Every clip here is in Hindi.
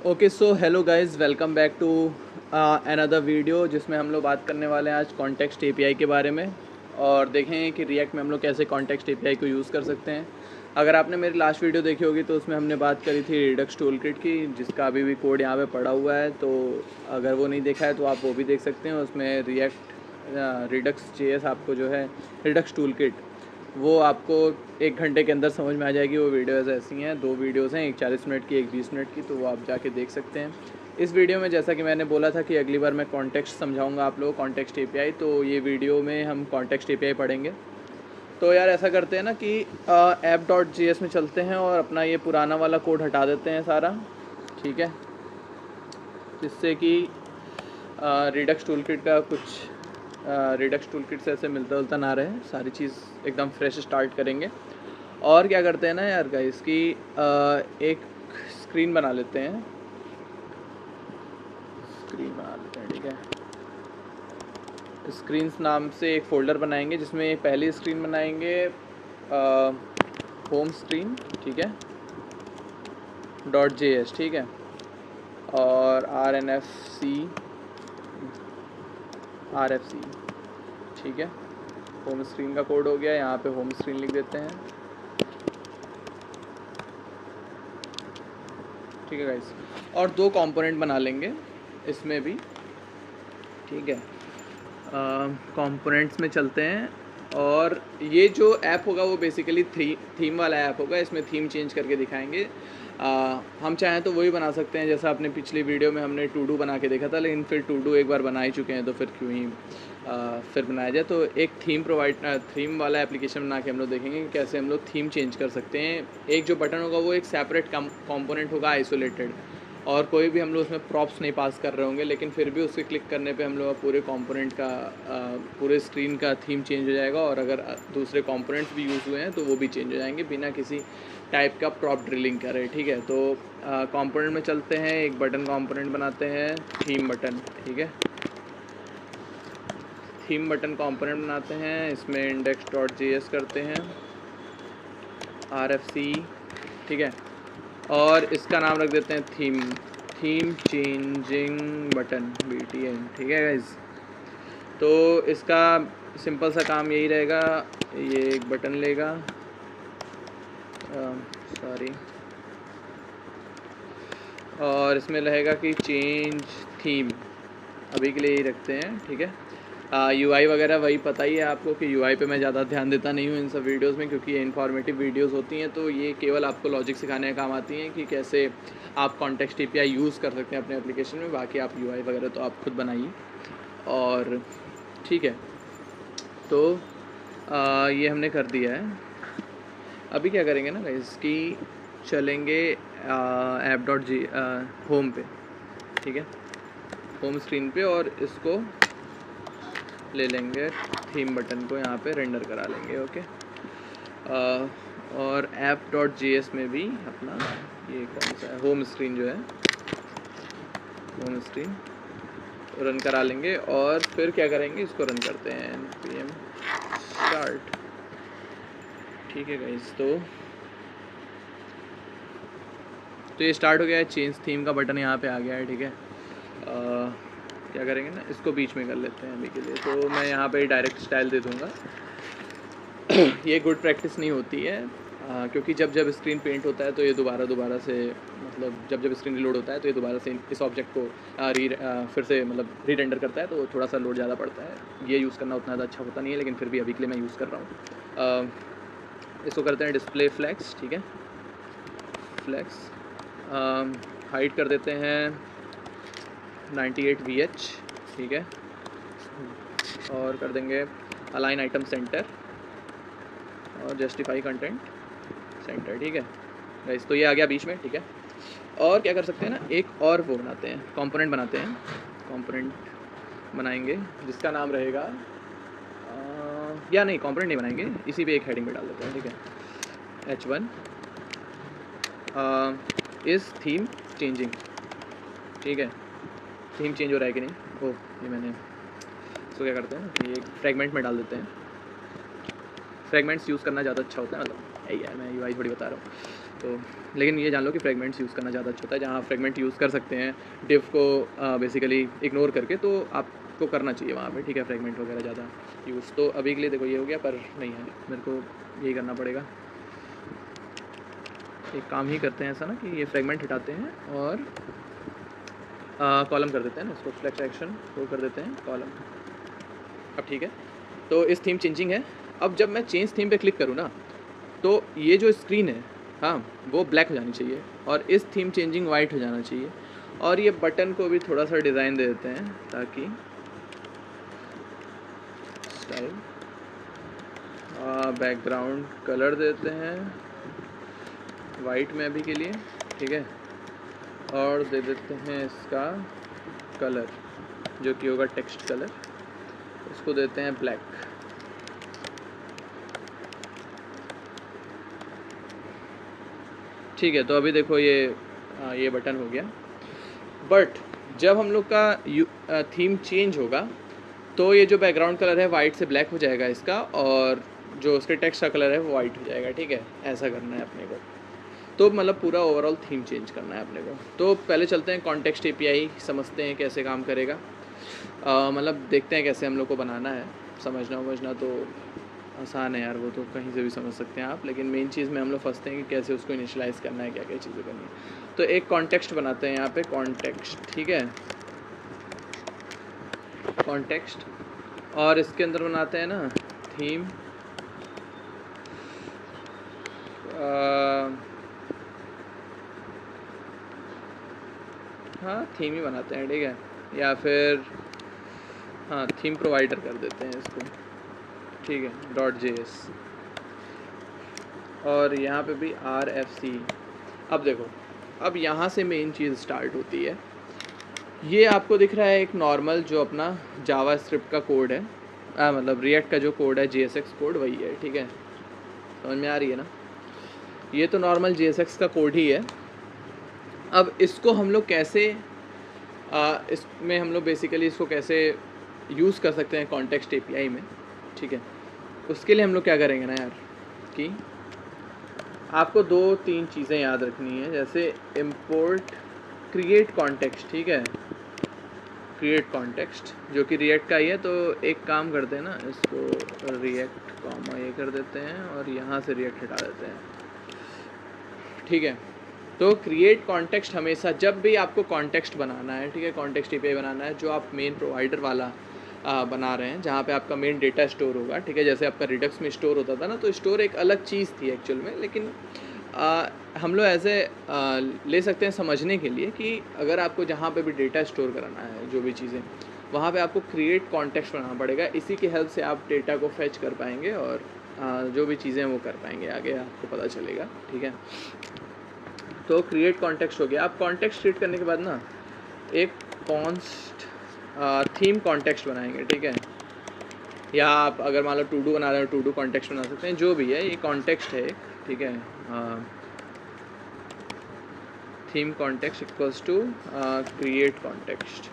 Okay so hello guys, welcome back to another video जिसमें हम लोग बात करने वाले हैं आज कॉन्टेक्स्ट एपीआई के बारे में और देखें कि रिएक्ट में हम लोग कैसे कॉन्टेक्स्ट एपीआई को यूज़ कर सकते हैं। अगर आपने मेरी लास्ट वीडियो देखी होगी तो उसमें हमने बात करी थी रिडक्स टूलकिट की, जिसका अभी भी कोड यहाँ पे पड़ा हुआ है, तो अगर वो नहीं देखा है तो आप वो भी देख सकते हैं। उसमें रिडक्स जेएस आपको जो है रिडक्स टूलकिट वो आपको 1 घंटे के अंदर समझ में आ जाएगी। वो वीडियोज़ ऐसी हैं, 2 वीडियोज़ हैं, एक 40 मिनट की एक 20 मिनट की, तो वो आप जाके देख सकते हैं। इस वीडियो में जैसा कि मैंने बोला था कि अगली बार मैं कॉन्टेक्स्ट समझाऊंगा आप लोगों को, कॉन्टेक्स्ट एपीआई, तो ये वीडियो में हम कॉन्टेक्स्ट एपीआई पढ़ेंगे। तो यार ऐसा करते हैं ना कि app.js में चलते हैं और अपना ये पुराना वाला कोड हटा देते हैं सारा, ठीक है, जिससे कि रिडक्स टूलकिट का कुछ रिडक्स टूलकिट से ऐसे मिलता जुलता ना रहे, सारी चीज़ एकदम फ्रेश स्टार्ट करेंगे। और क्या करते हैं ना यार गाइस कि एक स्क्रीन बना लेते हैं, ठीक है। स्क्रीन्स नाम से एक फ़ोल्डर बनाएंगे जिसमें पहली स्क्रीन बनाएंगे होम स्क्रीन, ठीक है, .js, ठीक है, और RFC, ठीक है। होम स्क्रीन का कोड हो गया, यहाँ पे होम स्क्रीन लिख देते हैं, ठीक है गाइस। और 2 कंपोनेंट बना लेंगे इसमें भी, ठीक है। कंपोनेंट्स में चलते हैं और ये जो ऐप होगा वो बेसिकली थीम वाला ऐप होगा। इसमें थीम चेंज करके दिखाएंगे। हम चाहें तो वही बना सकते हैं जैसा अपने पिछली वीडियो में हमने टू डू बना के देखा था, लेकिन फिर टू डू एक बार बना ही चुके हैं तो फिर क्यों ही फिर बनाया जाए। तो एक थीम वाला एप्लीकेशन बना के हम लोग देखेंगे कि कैसे हम लोग थीम चेंज कर सकते हैं। एक जो बटन होगा वो एक सेपरेट कंपोनेंट होगा, आइसोलेटेड, और कोई भी हम लोग उसमें प्रॉप्स नहीं पास कर रहे होंगे, लेकिन फिर भी उसके क्लिक करने पे हम लोग पूरे कंपोनेंट का पूरे स्क्रीन का थीम चेंज हो जाएगा। और अगर दूसरे कंपोनेंट्स भी यूज़ हुए हैं तो वो भी चेंज हो जाएंगे बिना किसी टाइप का प्रॉप ड्रिलिंग करे, ठीक है। तो कंपोनेंट में चलते हैं, एक बटन कंपोनेंट बनाते हैं, थीम बटन, ठीक है। थीम बटन कंपोनेंट बनाते हैं, इसमें index.js करते हैं, RFC, ठीक है, और इसका नाम रख देते हैं थीम चेंजिंग बटन, BTN, ठीक है गाइज। तो इसका सिंपल सा काम यही रहेगा, ये एक बटन लेगा, सॉरी, और इसमें रहेगा कि चेंज थीम, अभी के लिए यही रखते हैं, ठीक है। UI वगैरह वही पता ही है आपको कि UI पे मैं ज़्यादा ध्यान देता नहीं हूँ इन सब वीडियोस में, क्योंकि ये इन्फॉर्मेटिव वीडियोस होती हैं। तो ये केवल आपको लॉजिक सिखाने का काम आती हैं कि कैसे आप कॉन्टेक्स्ट API यूज़ कर सकते हैं अपने एप्लीकेशन में। बाकी आप UI वगैरह तो आप खुद बनाइए, और ठीक है। तो ये हमने कर दिया है। अभी क्या करेंगे ना गाइस कि चलेंगे होम पे, ठीक है, होम स्क्रीन पे, और इसको ले लेंगे, थीम बटन को यहाँ पे रेंडर करा लेंगे, ओके। और app.js में भी अपना ये कौन सा है, होम स्क्रीन जो है, होम स्क्रीन रन करा लेंगे। और फिर क्या करेंगे, इसको रन करते हैं, npm start, ठीक है गाइस। तो ये स्टार्ट हो गया है, चेंज थीम का बटन यहाँ पे आ गया है, ठीक है। क्या करेंगे ना, इसको बीच में कर लेते हैं अभी के लिए। तो मैं यहाँ पे डायरेक्ट स्टाइल दे दूँगा। ये गुड प्रैक्टिस नहीं होती है, क्योंकि जब स्क्रीन पेंट होता है तो ये दोबारा से, मतलब जब स्क्रीन रीलोड होता है तो ये दोबारा से इस ऑब्जेक्ट को फिर से मतलब री-रेंडर करता है, तो थोड़ा सा लोड ज़्यादा पड़ता है। ये यूज़ करना उतना ज़्यादा अच्छा होता नहीं है, लेकिन फिर भी अभी के लिए मैं यूज़ कर रहा हूँ। इसको करते हैं डिस्प्ले फ्लैक्स, ठीक है, फ्लैक्स, हाइट कर देते हैं 98 VH, ठीक है, और कर देंगे अलाइन आइटम सेंटर और जस्टिफाई कंटेंट सेंटर, ठीक है गाइस। तो ये आ गया बीच में, ठीक है। और क्या कर सकते हैं ना, एक और वो बनाते हैं, कंपोनेंट बनाते हैं, कंपोनेंट बनाएंगे जिसका नाम रहेगा या नहीं, कंपोनेंट नहीं बनाएंगे, इसी पे एक हेडिंग में डाल देते हैं, ठीक है, H1 इस थीम चेंजिंग, ठीक है। थीम चेंज हो रहा है कि नहीं, ये मैंने इसको क्या करते हैं कि एक फ्रेगमेंट में डाल देते हैं। फ्रेगमेंट्स यूज़ करना ज़्यादा अच्छा होता है, मतलब यार मैं UI थोड़ी बता रहा हूँ। तो लेकिन ये जान लो कि फ्रेगमेंट्स यूज़ करना ज़्यादा अच्छा होता है। जहाँ फ्रेगमेंट यूज़ कर सकते हैं डिव को बेसिकली इग्नोर करके, तो आपको करना चाहिए वहाँ पे, ठीक है, फ्रेगमेंट वगैरह ज़्यादा यूज़। तो अभी के लिए देखो ये हो गया, पर नहीं है, मेरे को यही करना पड़ेगा। एक काम ही करते हैं ऐसा ना कि ये फ्रेगमेंट हटाते हैं और कॉलम कर देते हैं ना, इसको फ्लेक्स एक्शन वो कर देते हैं कॉलम। अब ठीक है, तो इस थीम चेंजिंग है। अब जब मैं चेंज थीम पे क्लिक करूँ ना, तो ये जो स्क्रीन है, हाँ, वो ब्लैक हो जानी चाहिए और इस थीम चेंजिंग वाइट हो जाना चाहिए। और ये बटन को भी थोड़ा सा डिज़ाइन दे देते हैं ताकि स्टाइल, बैकग्राउंड कलर देते हैं वाइट में अभी के लिए, ठीक है, और दे देते हैं इसका कलर जो कि होगा टेक्स्ट कलर, उसको देते हैं ब्लैक। ठीक है, तो अभी देखो ये बटन हो गया। बट जब हम लोग का थीम चेंज होगा तो ये जो बैकग्राउंड कलर है वाइट से ब्लैक हो जाएगा इसका, और जो उसके टेक्स्ट का कलर है वो वाइट हो जाएगा, ठीक है। ऐसा करना है अपने को, तो मतलब पूरा ओवरऑल थीम चेंज करना है अपने को। तो पहले चलते हैं कॉन्टेक्स्ट एपीआई, समझते हैं कैसे काम करेगा। मतलब देखते हैं कैसे हम लोग को बनाना है। समझना तो आसान है यार, वो तो कहीं से भी समझ सकते हैं आप, लेकिन मेन चीज़ में हम लोग फंसते हैं कि कैसे उसको इनिशियलाइज़ करना है, क्या क्या चीज़ें करनी है। तो एक कॉन्टेक्स्ट बनाते हैं यहाँ पे, कॉन्टेक्स्ट, ठीक है, कॉन्टेक्स्ट, और इसके अंदर बनाते हैं ना थीम, हाँ थीम ही बनाते हैं, ठीक है, या फिर हाँ थीम प्रोवाइडर कर देते हैं इसको, ठीक है, .js, और यहाँ पे भी RFC। अब देखो, अब यहाँ से मेन चीज़ स्टार्ट होती है। ये आपको दिख रहा है एक नॉर्मल जो अपना जावा स्क्रिप्ट का कोड है, मतलब रिएक्ट का जो कोड है JSX कोड वही है, ठीक है, समझ में आ रही है ना। ये तो नॉर्मल JSX का कोड ही है। अब इसको हम लोग कैसे इसमें हम लोग बेसिकली इसको कैसे यूज़ कर सकते हैं कॉन्टेक्स्ट एपीआई में, ठीक है। उसके लिए हम लोग क्या करेंगे ना यार, कि आपको 2-3 चीज़ें याद रखनी है। जैसे इम्पोर्ट क्रिएट कॉन्टेक्स्ट, ठीक है, क्रिएट कॉन्टेक्स्ट जो कि रिएक्ट का ही है। तो एक काम करते हैं ना, इसको रिएक्ट कॉमा ये कर देते हैं और यहाँ से रिएक्ट हटा देते हैं, ठीक है। तो क्रिएट कॉन्टेक्स्ट हमेशा जब भी आपको कॉन्टेक्स्ट बनाना है, ठीक है, कॉन्टेक्स्ट एपीआई बनाना है जो आप मेन प्रोवाइडर वाला बना रहे हैं, जहाँ पे आपका मेन डेटा स्टोर होगा, ठीक है। जैसे आपका रिडक्स में स्टोर होता था ना, तो स्टोर एक अलग चीज़ थी एक्चुअल में, लेकिन हम लोग ऐसे ले सकते हैं समझने के लिए कि अगर आपको जहाँ पे भी डेटा स्टोर कराना है, जो भी चीज़ें, वहाँ पे आपको क्रिएट कॉन्टेक्स्ट बनाना पड़ेगा। इसी की हेल्प से आप डेटा को फेच कर पाएंगे और जो भी चीज़ें वो कर पाएंगे, आगे आपको पता चलेगा, ठीक है। तो क्रिएट कॉन्टेक्स्ट हो गया। आप कॉन्टेक्स्ट क्रिएट करने के बाद ना एक थीम कॉन्टेक्स्ट बनाएंगे, ठीक है, या आप अगर मान लो टू डू बना रहे हो टू डू कॉन्टेक्स्ट बना सकते हैं, जो भी है, ये कॉन्टेक्स्ट है, ठीक है। Theme context equals to create context,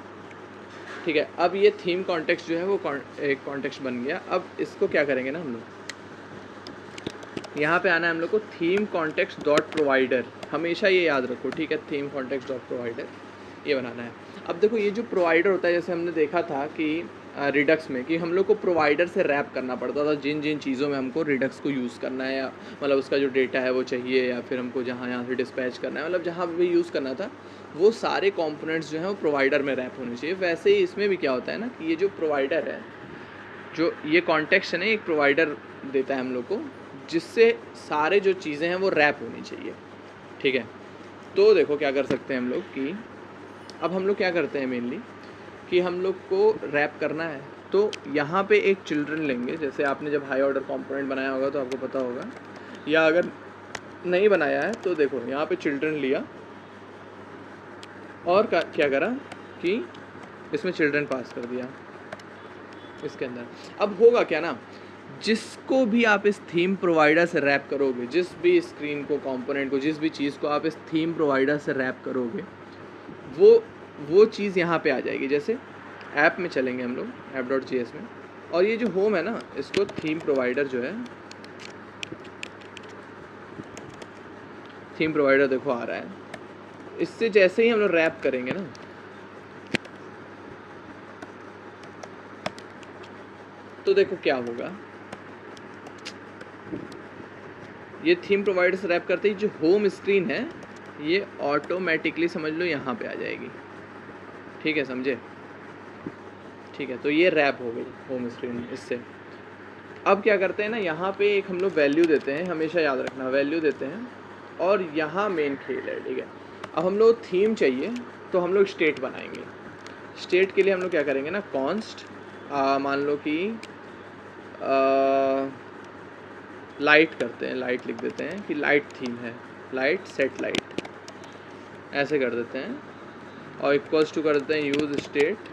ठीक है। अब ये थीम कॉन्टेक्स्ट जो है वो एक कॉन्टेक्स्ट बन गया। अब इसको क्या करेंगे ना हम लोग, यहाँ पे आना है हम लोग को थीम कॉन्टेक्स्ट डॉट प्रोवाइडर, हमेशा ये याद रखो, ठीक है, थीम कॉन्टेक्स्ट डॉट प्रोवाइडर ये बनाना है। अब देखो ये जो प्रोवाइडर होता है, जैसे हमने देखा था कि रिडक्स में कि हम लोग को प्रोवाइडर से रैप करना पड़ता था जिन जिन चीज़ों में हमको रिडक्स को यूज़ करना है, या मतलब उसका जो डेटा है वो चाहिए, या फिर हमको यहाँ से डिस्पैच करना है, मतलब जहाँ भी यूज़ करना था, वो सारे कॉम्पोनेंट्स जो हैं वो प्रोवाइडर में रैप होने चाहिए। वैसे ही इसमें भी क्या होता है ना कि ये जो प्रोवाइडर है, जो ये कॉन्टेक्स्ट है ना, एक प्रोवाइडर देता है हम लोग को, जिससे सारे जो चीज़ें हैं वो रैप होनी चाहिए, ठीक है। तो देखो क्या कर सकते हैं हम लोग कि अब हम लोग क्या करते हैं मेनली कि हम लोग को रैप करना है, तो यहाँ पे एक चिल्ड्रन लेंगे। जैसे आपने जब हाई ऑर्डर कंपोनेंट बनाया होगा तो आपको पता होगा, या अगर नहीं बनाया है तो देखो यहाँ पे चिल्ड्रन लिया और क्या करा कि इसमें चिल्ड्रन पास कर दिया इसके अंदर। अब होगा क्या ना, जिसको भी आप इस थीम प्रोवाइडर से रैप करोगे, जिस भी स्क्रीन को, कंपोनेंट को, जिस भी चीज़ को आप इस थीम प्रोवाइडर से रैप करोगे, वो चीज़ यहाँ पे आ जाएगी। जैसे ऐप में चलेंगे हम लोग, app.js में, और ये जो होम है ना, इसको थीम प्रोवाइडर जो है थीम प्रोवाइडर देखो आ रहा है। इससे जैसे ही हम लोग रैप करेंगे ना, तो देखो क्या होगा, ये थीम प्रोवाइडर से रैप करते ही जो होम स्क्रीन है ये ऑटोमेटिकली समझ लो यहाँ पे आ जाएगी। ठीक है, समझे? ठीक है, तो ये रैप हो गई होम स्क्रीन इससे। अब क्या करते हैं ना, यहाँ पे एक हम लोग वैल्यू देते हैं, हमेशा याद रखना वैल्यू देते हैं, और यहाँ मेन खेल है। ठीक है, अब हम लोग थीम चाहिए तो हम लोग स्टेट बनाएंगे। स्टेट के लिए हम लोग क्या करेंगे ना, कॉन्स्ट मान लो कि लाइट करते हैं, लाइट लिख देते हैं कि लाइट थीम है, लाइट सेट लाइट ऐसे कर देते हैं, और इक्वल्स टू कर देते हैं यूज़ स्टेट।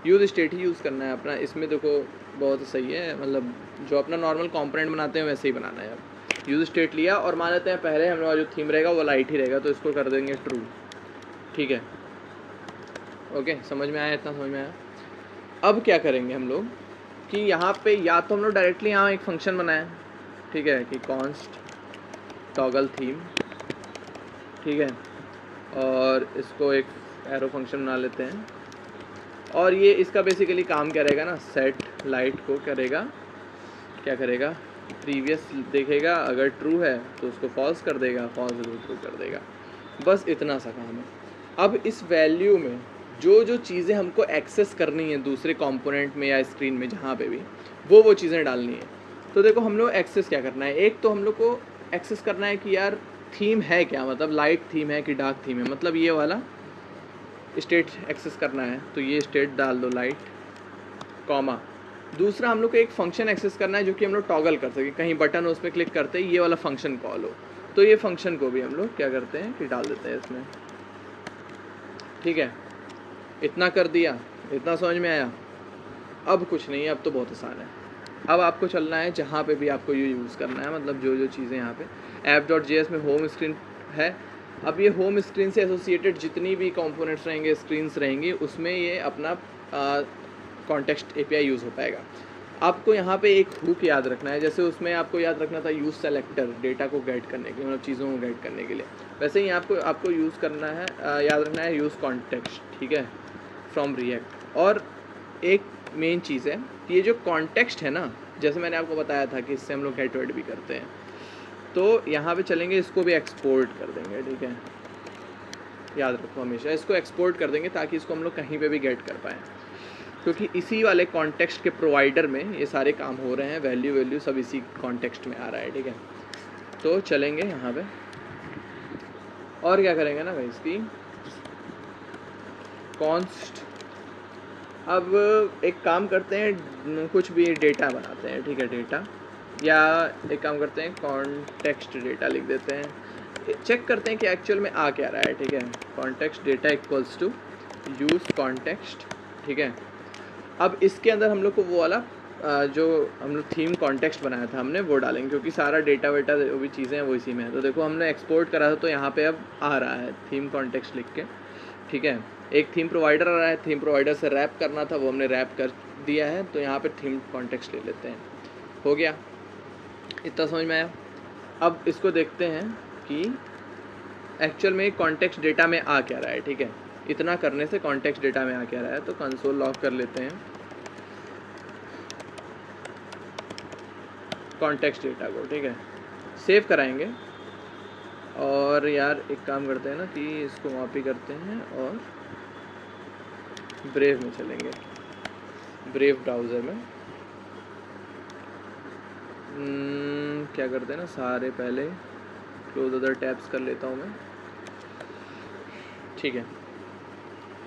यूज़ स्टेट ही यूज़ करना है अपना, इसमें देखो बहुत सही है, मतलब जो अपना नॉर्मल कंपोनेंट बनाते हैं वैसे ही बनाना है। अब यूज़ स्टेट लिया और मान लेते हैं पहले हम लोग जो थीम रहेगा वो लाइट ही रहेगा, तो इसको कर देंगे ट्रू। ठीक है, ओके, समझ में आया? इतना समझ में आया? अब क्या करेंगे हम लोग कि यहाँ पे या तो हम लोग डायरेक्टली यहाँ एक फंक्शन बनाएं, ठीक है, कि कॉन्स्ट टॉगल थीम, ठीक है, और इसको एक एरो फंक्शन बना लेते हैं, और ये इसका बेसिकली काम क्या रहेगा ना, सेट लाइट को करेगा, क्या करेगा, प्रीवियस देखेगा, अगर ट्रू है तो उसको फॉल्स कर देगा, फॉल्स है तो ट्रू कर देगा। बस इतना सा काम है। अब इस वैल्यू में जो जो चीज़ें हमको एक्सेस करनी है दूसरे कंपोनेंट में या स्क्रीन में जहाँ पे भी, वो चीज़ें डालनी है। तो देखो हम लोग एक्सेस क्या करना है, एक तो हम लोग को एक्सेस करना है कि यार थीम है क्या, मतलब लाइट थीम है कि डार्क थीम है, मतलब ये वाला स्टेट एक्सेस करना है, तो ये स्टेट डाल दो लाइट, कॉमा। दूसरा हम लोग को एक फंक्शन एक्सेस करना है जो कि हम लोग टॉगल कर सकें, कहीं बटन उस पर क्लिक करते ही ये वाला फंक्शन कॉल हो, तो ये फंक्शन को भी हम लोग क्या करते हैं कि डाल देते हैं इसमें। ठीक है, इतना कर दिया, इतना समझ में आया? अब कुछ नहीं है, अब तो बहुत आसान है। अब आपको चलना है जहाँ पे भी आपको ये यूज़ करना है, मतलब जो जो चीज़ें यहाँ पे app.js में होम स्क्रीन है, अब ये होम स्क्रीन से एसोसिएटेड जितनी भी कंपोनेंट्स रहेंगे, स्क्रीन्स रहेंगी, उसमें ये अपना कॉन्टेक्स्ट एपीआई यूज़ हो पाएगा। आपको यहाँ पे एक हुक याद रखना है, जैसे उसमें आपको याद रखना था यूज़ सेलेक्टर डेटा को गाइड करने के लिए, मतलब चीज़ों को गाइड करने के लिए, वैसे ही आपको यूज़ करना है, याद रखना है यूज़ कॉन्टेक्स्ट, ठीक है, फ्रॉम रिएक्ट। और एक मेन चीज़ है कि ये जो कॉन्टेक्स्ट है ना, जैसे मैंने आपको बताया था कि इससे हम लोग गेट वेट भी करते हैं, तो यहाँ पे चलेंगे, इसको भी एक्सपोर्ट कर देंगे। ठीक है, याद रखो हमेशा इसको एक्सपोर्ट कर देंगे ताकि इसको हम लोग कहीं पे भी गेट कर पाएँ, क्योंकि इसी वाले कॉन्टेक्स्ट के प्रोवाइडर में ये सारे काम हो रहे हैं, वैल्यू सब इसी कॉन्टेक्स्ट में आ रहा है। ठीक है, तो चलेंगे यहाँ पे और क्या करेंगे ना भाई, इसकी कॉन्स्ट, अब एक काम करते हैं, कुछ भी डेटा बनाते हैं। ठीक है, डेटा, या एक काम करते हैं कॉन्टेक्स्ट डेटा लिख देते हैं, चेक करते हैं कि एक्चुअल में आ क्या रहा है। ठीक है, context data equals to use context. ठीक है, अब इसके अंदर हम लोग को वो वाला जो हम लोग थीम कॉन्टेक्स्ट बनाया था हमने वो डालेंगे, क्योंकि सारा डेटा वेटा जो भी चीज़ें हैं वो इसी में है। तो देखो हमने एक्सपोर्ट करा था, तो यहाँ पे अब आ रहा है थीम कॉन्टेक्स्ट लिख के। ठीक है, एक थीम प्रोवाइडर आ रहा है, थीम प्रोवाइडर से रैप करना था, वो हमने रैप कर दिया है, तो यहाँ पे थीम कॉन्टेक्स्ट ले लेते हैं। हो गया, इतना समझ में आया? अब इसको देखते हैं कि एक्चुअल में कॉन्टेक्स्ट डेटा में आ क्या रहा है। ठीक है, इतना करने से कॉन्टेक्स्ट डेटा में आ क्या रहा है, तो कंसोल लॉग कर लेते हैं कॉन्टेक्स्ट डेटा को। ठीक है, सेव कराएंगे, और यार एक काम करते हैं ना कि इसको कॉपी करते हैं और ब्रेव में चलेंगे, ब्रेव ब्राउज़र में क्या करते हैं ना, सारे पहले क्लोज अदर टैब्स कर लेता हूँ मैं। ठीक है,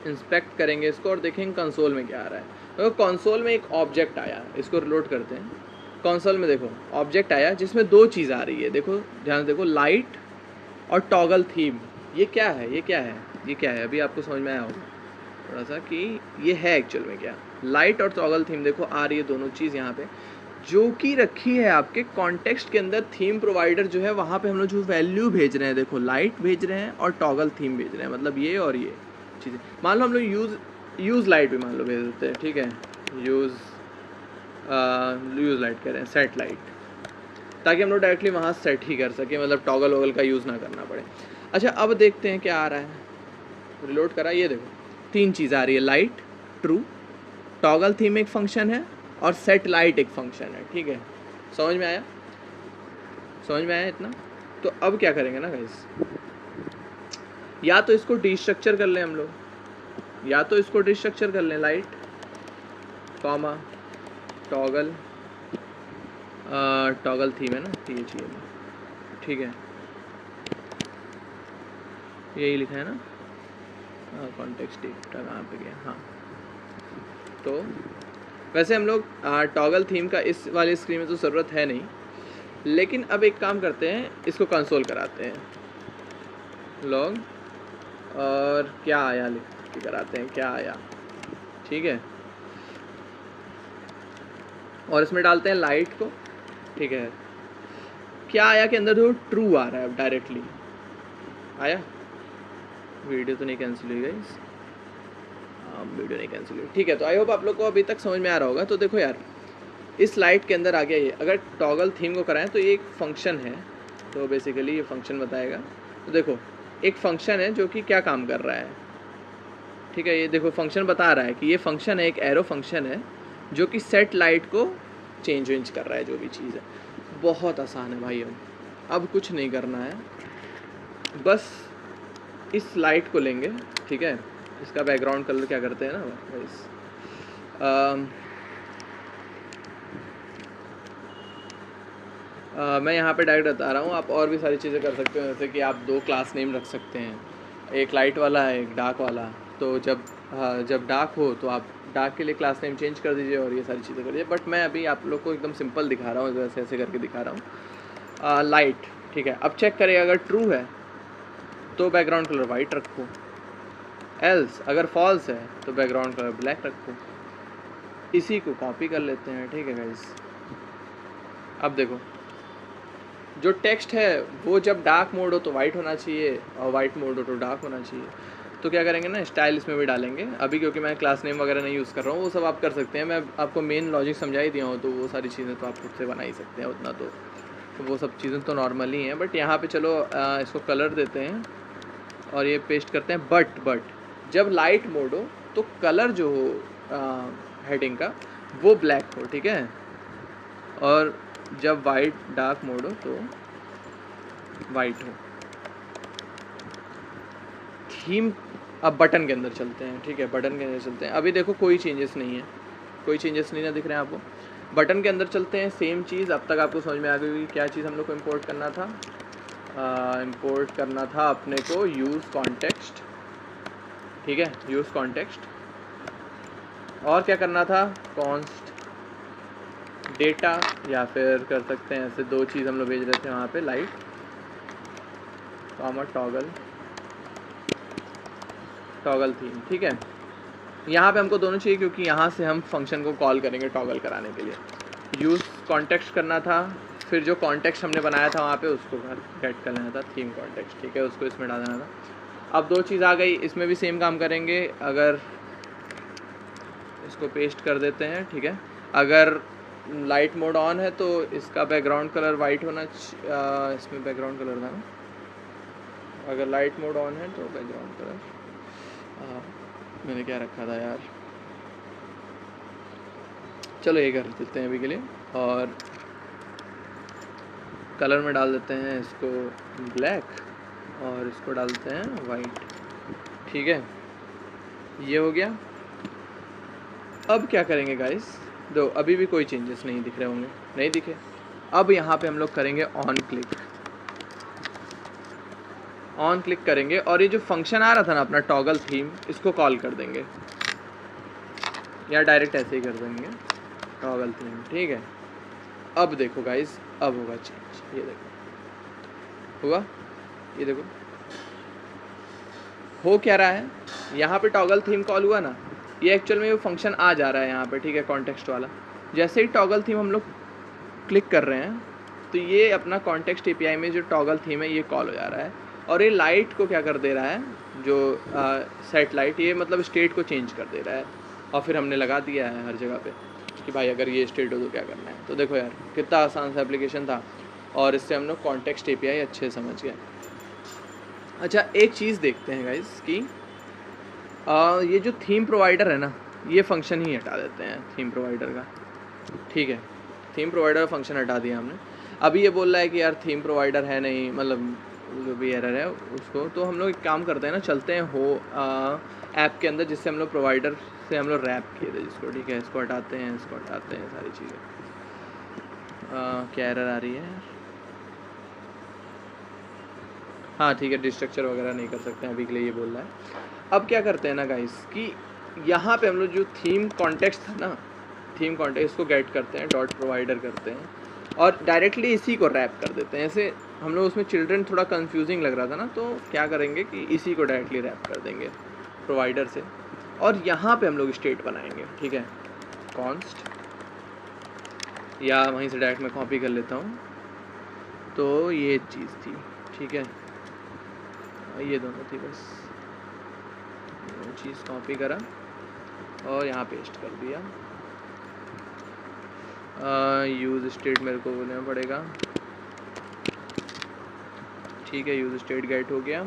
इंस्पेक्ट करेंगे इसको और देखेंगे कंसोल में क्या आ रहा है। तो कंसोल में एक ऑब्जेक्ट आया, इसको रिलोड करते हैं। कंसोल में देखो ऑब्जेक्ट आया जिसमें दो चीज़ आ रही है, देखो ध्यान से देखो, लाइट और टॉगल थीम। ये क्या है, ये क्या है, ये क्या है? अभी आपको समझ में आया होगा थोड़ा सा कि ये है एक्चुअल में क्या। लाइट और टॉगल थीम देखो आ रही है दोनों चीज़ यहाँ पे, जो कि रखी है आपके कॉन्टेक्स्ट के अंदर। थीम प्रोवाइडर जो है वहाँ पे हम लोग जो वैल्यू भेज रहे हैं, देखो लाइट भेज रहे हैं और टॉगल थीम भेज रहे हैं, मतलब ये और ये चीज़ें। मान लो हम लोग यूज़ लाइट भी मान लो भेज देते हैं। ठीक है, यूज़ लाइट कह रहे हैं, सेट लाइट। ताकि हम लोग डायरेक्टली वहाँ सेट ही कर सकें, मतलब टॉगल वॉगल का यूज़ ना करना पड़े। अच्छा अब देखते हैं क्या आ रहा है। रिलोड करा, ये देखो 3 चीज़ आ रही है, लाइट, ट्रू, टॉगल थीम एक फंक्शन है और सेट लाइट एक फंक्शन है। ठीक है, समझ में आया? समझ में आया इतना? तो अब क्या करेंगे ना गाइस, या तो इसको डिस्ट्रक्चर कर लें हम लोग, या तो इसको डिस्ट्रक्चर कर लें, light comma toggle, toggle theme है ना, ये चाहिए, ठीक है, यही लिखा है ना, कॉन्टेक्स्ट डेटा कहाँ पे गया, हाँ। तो वैसे हम लोग टॉगल थीम का इस वाले स्क्रीन में तो ज़रूरत है नहीं, लेकिन अब एक काम करते हैं, इसको कंसोल कराते हैं, लॉग और क्या आया लिख के कराते हैं, क्या आया, ठीक है, और इसमें डालते हैं लाइट को, ठीक है। क्या आया के अंदर जो ट्रू आ रहा है, अब डायरेक्टली आया, वीडियो तो नहीं कैंसिल हुई गाइस, वीडियो नहीं कैंसिल हुई, ठीक है। तो आई होप आप लोग को अभी तक समझ में आ रहा होगा। तो देखो यार, इस लाइट के अंदर आ गया ये, अगर टॉगल थीम को कराएं तो ये एक फंक्शन है, तो बेसिकली ये फंक्शन बताएगा। तो देखो एक फंक्शन है जो कि क्या काम कर रहा है, ठीक है, ये देखो फंक्शन बता रहा है कि ये फंक्शन है, एक एरो फंक्शन है जो कि सेट लाइट को चेंज वेंज कर रहा है, जो भी चीज़ है। बहुत आसान है भाई, अब कुछ नहीं करना है, बस इस लाइट को लेंगे, ठीक है, इसका बैकग्राउंड कलर क्या करते हैं ना गाइस, मैं यहाँ पे डायरेक्ट बता रहा हूँ, आप और भी सारी चीज़ें कर सकते हो, जैसे कि आप 2 क्लास नेम रख सकते हैं, एक लाइट वाला है, एक डार्क वाला। तो जब डार्क हो तो आप डार्क के लिए क्लास नेम चेंज कर दीजिए और ये सारी चीज़ें कर दीजिए। बट मैं अभी आप लोग को एकदम सिंपल दिखा रहा हूँ, जैसे ऐसे करके दिखा रहा हूँ। लाइट, ठीक है, अब चेक करिए, अगर ट्रू है तो बैकग्राउंड कलर वाइट रखो, एल्स अगर फॉल्स है तो बैकग्राउंड कलर ब्लैक रखो। इसी को कॉपी कर लेते हैं, ठीक है गाइस। अब देखो जो टेक्स्ट है वो जब डार्क मोड हो तो वाइट होना चाहिए और वाइट मोड हो तो डार्क होना चाहिए। तो क्या करेंगे ना, स्टाइल इसमें भी डालेंगे। अभी क्योंकि मैं क्लास नेम वगैरह नहीं यूज़ कर रहा हूँ, वो सब आप कर सकते हैं, मैं आपको मेन लॉजिक समझा ही दिया हूँ, तो वो सारी चीज़ें तो आप खुद से बना ही सकते हैं उतना, तो वो सब चीज़ें तो नॉर्मल ही हैं। बट यहाँ पे चलो इसको कलर देते हैं और ये पेस्ट करते हैं। बट जब लाइट मोड हो तो कलर जो हो हेडिंग का वो ब्लैक हो, ठीक है, और जब वाइट डार्क मोड हो तो वाइट हो। थीम अब बटन के अंदर चलते हैं, ठीक है, बटन के अंदर चलते हैं। अभी देखो कोई चेंजेस नहीं है, कोई चेंजेस नहीं ना दिख रहे हैं आपको। बटन के अंदर चलते हैं, सेम चीज़। अब तक आपको समझ में आ गई क्या चीज़ हम लोग को इंपोर्ट करना था। इंपोर्ट करना था अपने को यूज़ कॉन्टेक्स्ट, ठीक है, यूज़ कॉन्टेक्स्ट। और क्या करना था, कॉन्स्ट डेटा, या फिर कर सकते हैं ऐसे 2 चीज़ हम लोग भेज रहे थे वहाँ पे, लाइट कॉमा टॉगल थीम, ठीक है। यहाँ पे हमको दोनों चाहिए क्योंकि यहाँ से हम फंक्शन को कॉल करेंगे टॉगल कराने के लिए। यूज़ कॉन्टेक्स्ट करना था, फिर जो कॉन्टेक्स्ट हमने बनाया था वहाँ पे उसको गेट कर लेना था, थीम कॉन्टेक्स्ट, ठीक है, उसको इसमें डाल देना था। अब 2 चीज़ आ गई, इसमें भी सेम काम करेंगे। अगर इसको पेस्ट कर देते हैं, ठीक है, अगर लाइट मोड ऑन है तो इसका बैकग्राउंड कलर वाइट होना, इसमें बैकग्राउंड कलर था ना, अगर लाइट मोड ऑन है तो बैकग्राउंड कलर, मैंने क्या रखा था यार, चलो ये कर देते हैं अभी के लिए। और कलर में डाल देते हैं इसको ब्लैक और इसको डालते हैं वाइट, ठीक है, ये हो गया। अब क्या करेंगे गाइस, दो अभी भी कोई चेंजेस नहीं दिख रहे होंगे, नहीं दिखे। अब यहाँ पे हम लोग करेंगे ऑन क्लिक करेंगे और ये जो फंक्शन आ रहा था ना अपना टॉगल थीम, इसको कॉल कर देंगे या डायरेक्ट ऐसे ही कर देंगे टॉगल थीम, ठीक है। अब देखो गाइस, अब होगा चेंज, ये देखो हुआ, ये देखो हो क्या रहा है, यहाँ पे टॉगल थीम कॉल हुआ ना, ये एक्चुअल में वो फंक्शन आ जा रहा है यहाँ पे, ठीक है, कॉन्टेक्स्ट वाला। जैसे ही टॉगल थीम हम लोग क्लिक कर रहे हैं तो ये अपना कॉन्टेक्स्ट एपीआई में जो टॉगल थीम है ये कॉल हो जा रहा है, और ये लाइट को क्या कर दे रहा है, जो सेट लाइट, ये मतलब स्टेट को चेंज कर दे रहा है। और फिर हमने लगा दिया है हर जगह पे कि भाई अगर ये स्टेट हो तो क्या करना है। तो देखो यार कितना आसान सा एप्लीकेशन था। और इससे हम लोग कॉन्टेक्स्ट API अच्छे समझ गए। अच्छा, एक चीज़ देखते हैं गाइस कि ये जो थीम प्रोवाइडर है ना, ये फंक्शन ही हटा देते हैं थीम प्रोवाइडर का। ठीक है, थीम प्रोवाइडर फंक्शन हटा दिया हमने। अभी ये बोल रहा है कि यार थीम प्रोवाइडर है नहीं, मतलब जो भी एरर है उसको, तो हम लोग एक काम करते हैं ना, चलते हैं हो ऐप के अंदर जिससे हम लोग प्रोवाइडर से हम लोग रैप किए थे जिसको। ठीक है, इसको हटाते हैं, इसको हटाते हैं, सारी चीज़ें। क्या एरर आ रही है? हाँ ठीक है, डिस्ट्रक्चर वगैरह नहीं कर सकते हैं अभी के लिए, ये बोल रहा है। अब क्या करते हैं ना गाइस कि यहाँ पे हम लोग जो थीम कॉन्टेक्स्ट था ना, थीम कॉन्टेक्स्ट इसको गेट करते हैं, डॉट प्रोवाइडर करते हैं और डायरेक्टली इसी को रैप कर देते हैं। ऐसे हम लोग उसमें चिल्ड्रन थोड़ा कंफ्यूजिंग लग रहा था ना, तो क्या करेंगे कि इसी को डायरेक्टली रैप कर देंगे प्रोवाइडर से, और यहाँ पे हम लोग स्टेट बनाएंगे। ठीक है, कॉन्स्ट, या वहीं से डायरेक्ट मैं कॉपी कर लेता हूँ। तो ये चीज़ थी, ठीक है, ये दोनों थी बस, वो चीज़ कॉपी करा और यहाँ पेस्ट कर दिया। यूज़ स्टेट मेरे को बोलना पड़ेगा। ठीक है, यूज़ स्टेट गेट हो गया।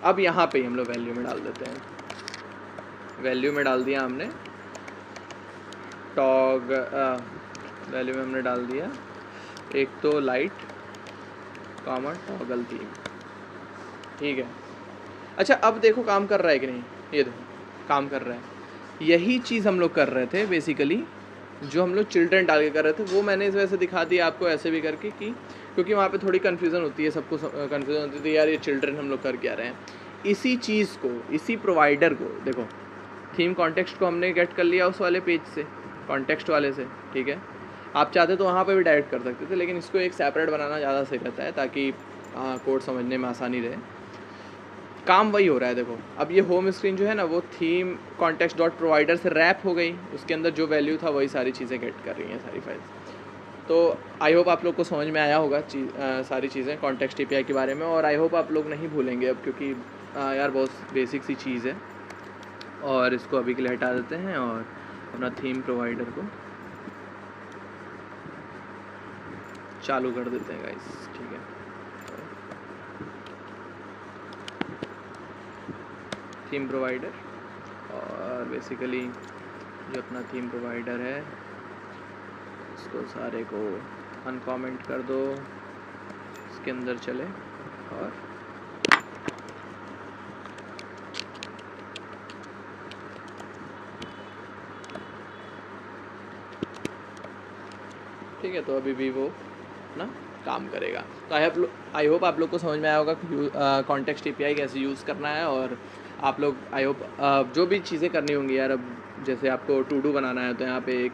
अब यहाँ पे हम लोग वैल्यू में डाल देते हैं। वैल्यू में डाल दिया हमने टॉग, वैल्यू में हमने डाल दिया एक तो लाइट कॉमा टॉगल थीम। ठीक है, अच्छा अब देखो काम कर रहा है कि नहीं, ये देखो काम कर रहा है। यही चीज़ हम लोग कर रहे थे बेसिकली, जो हम लोग चिल्ड्रन डाल के कर रहे थे, वो मैंने इस वजह से दिखा दिया आपको ऐसे भी करके कि क्योंकि वहाँ पे थोड़ी कन्फ्यूज़न होती है, सबको कन्फ्यूज़न होती थी यार ये चिल्ड्रन हम लोग कर क्या रहे हैं। इसी चीज़ को, इसी प्रोवाइडर को देखो, थीम कॉन्टेक्स्ट को हमने गेट कर लिया उस वाले पेज से, कॉन्टेक्स्ट वाले से। ठीक है, आप चाहते तो वहाँ पे भी डायरेक्ट कर सकते थे, लेकिन इसको एक सेपरेट बनाना ज़्यादा सही रहता है ताकि कोड समझने में आसानी रहे। काम वही हो रहा है, देखो अब ये होम स्क्रीन जो है ना, वो थीम कॉन्टेक्स्ट डॉट प्रोवाइडर से रैप हो गई, उसके अंदर जो वैल्यू था वही सारी चीज़ें गेट कर रही हैं, सारी फाइल्स। तो आई होप आप लोग को समझ में आया होगा सारी चीज़ें कॉन्टेक्स्ट API के बारे में, और आई होप आप लोग नहीं भूलेंगे अब, क्योंकि यार बहुत बेसिक सी चीज़ है। और इसको अभी के लिए हटा देते हैं और अपना थीम प्रोवाइडर को चालू कर देते हैं गाइस। ठीक है, थीम प्रोवाइडर, और बेसिकली जो अपना थीम प्रोवाइडर है इसको सारे को अनकमेंट कर दो, इसके अंदर चले और ठीक है, तो अभी भी वो ना काम करेगा। तो आई होप आप लोग को समझ में आया होगा कि कॉन्टेक्स्ट API कैसे यूज़ करना है। और आप लोग आई होप जो भी चीज़ें करनी होंगी यार, अब जैसे आपको टू डू बनाना है तो यहाँ पे एक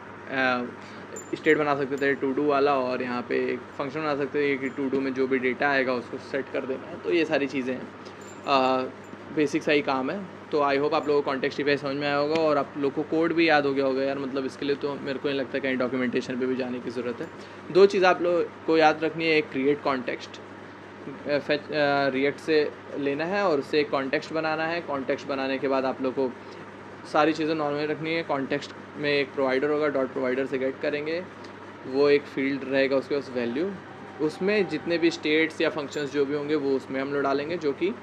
स्टेट बना सकते थे टू डू वाला, और यहाँ पे एक फंक्शन बना सकते थे कि टू डू में जो भी डेटा आएगा उसको सेट कर देना है। तो ये सारी चीज़ें हैं, बेसिक सा ही काम है। तो आई होप आप लोगों को कॉन्टेक्स्ट API समझ में आया होगा और आप लोग को कोड भी याद हो गया होगा यार। मतलब इसके लिए तो मेरे को नहीं लगता कहीं डॉक्यूमेंटेशन पे भी जाने की ज़रूरत है। दो चीज़ आप लोग को याद रखनी है, एक क्रिएट कॉन्टेक्स्ट फेच रिएक्ट से लेना है और उससे एक कॉन्टेक्स्ट बनाना है। कॉन्टेक्स्ट बनाने के बाद आप लोग को सारी चीज़ें नॉर्मल रखनी है। कॉन्टेक्स्ट में एक प्रोवाइडर होगा, डॉट प्रोवाइडर से गेट करेंगे, वो एक फील्ड रहेगा उसके पास वैल्यू, उसमें जितने भी स्टेट्स या फंक्शंस जो भी होंगे वो उसमें हम लोग डालेंगे, जो कि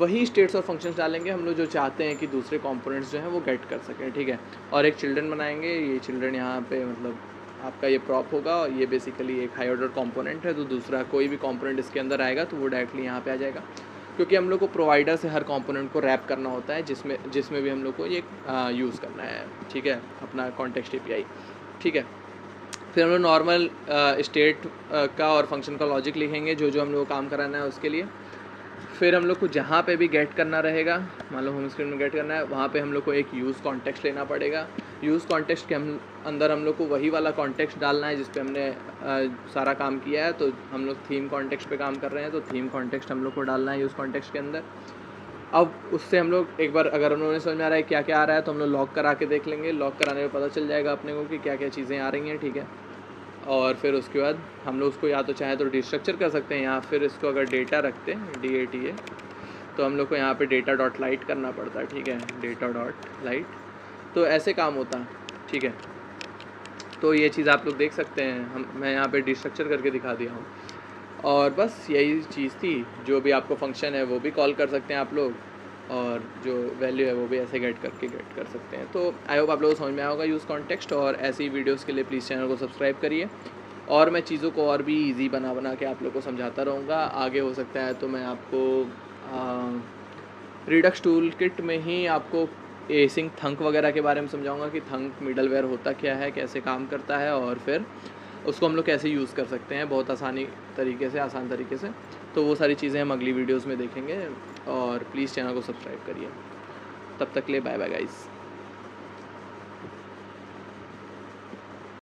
वही स्टेट्स और फंक्शंस डालेंगे हम लोग जो चाहते हैं कि दूसरे कंपोनेंट्स जो हैं वो गेट कर सकें। ठीक है, और एक चिल्ड्रन बनाएंगे। ये चिल्ड्रन यहाँ पे मतलब आपका ये प्रॉप होगा, और ये बेसिकली एक हाई ऑर्डर कंपोनेंट है। तो दूसरा कोई भी कंपोनेंट इसके अंदर आएगा तो वो डायरेक्टली यहाँ पे आ जाएगा, क्योंकि हम लोग को प्रोवाइडर से हर कंपोनेंट को रैप करना होता है, जिसमें भी हम लोग को ये यूज़ करना है। ठीक है, अपना कॉन्टेक्स्ट API। ठीक है, फिर हम लोग नॉर्मल स्टेट का और फंक्शन का लॉजिक लिखेंगे जो जो हम लोग को काम कराना है उसके लिए। फिर हम लोग को जहाँ पे भी गेट करना रहेगा, मान लो होम स्क्रीन में गेट करना है, वहाँ पे हम लोग को एक यूज़ कॉन्टेक्स्ट लेना पड़ेगा। यूज़ कॉन्टेक्स्ट के अंदर हम लोग को वही वाला कॉन्टेक्स्ट डालना है जिस पे हमने सारा काम किया है। तो हम लोग थीम कॉन्टेक्स्ट पे काम कर रहे हैं, तो थीम कॉन्टेक्स्ट हम लोग को डालना है यूज़ कॉन्टेक्स्ट के अंदर। अब उससे हम लोग एक बार अगर हम लोगों ने समझ में आ रहा है क्या क्या आ रहा है, तो हम लोग लॉक करा के देख लेंगे। लॉक कराने में पता चल जाएगा अपने को कि क्या क्या चीज़ें आ रही हैं। ठीक है, और फिर उसके बाद हम लोग उसको या तो चाहे तो डिस्ट्रक्चर कर सकते हैं, या फिर इसको अगर डेटा रखते हैं DATA, तो हम लोग को यहाँ पे डेटा डॉट लाइट करना पड़ता है। ठीक है, डेटा डॉट लाइट, तो ऐसे काम होता है। ठीक है, तो ये चीज़ आप लोग देख सकते हैं। मैं यहाँ पे डिस्ट्रक्चर करके दिखा दिया हूँ। और बस यही चीज़ थी। जो भी आपको फंक्शन है वो भी कॉल कर सकते हैं आप लोग, और जो वैल्यू है वो भी ऐसे गेट कर सकते हैं। तो आई होप आप लोगों को समझ में आया होगा यूज़ कॉन्टेक्स्ट, और ऐसी वीडियोस के लिए प्लीज़ चैनल को सब्सक्राइब करिए। और मैं चीज़ों को और भी इजी बना के आप लोग को समझाता रहूँगा। आगे हो सकता है तो मैं आपको रिडक्स टूल किट में ही आपको एसिंग थंक वगैरह के बारे में समझाऊंगा कि थंक मिडलवेयर होता क्या है, कैसे काम करता है, और फिर उसको हम लोग कैसे यूज़ कर सकते हैं बहुत आसान तरीके से। तो वो सारी चीज़ें हम अगली वीडियोस में देखेंगे, और प्लीज़ चैनल को सब्सक्राइब करिए। तब तक के लिए बाय बाय गाइस।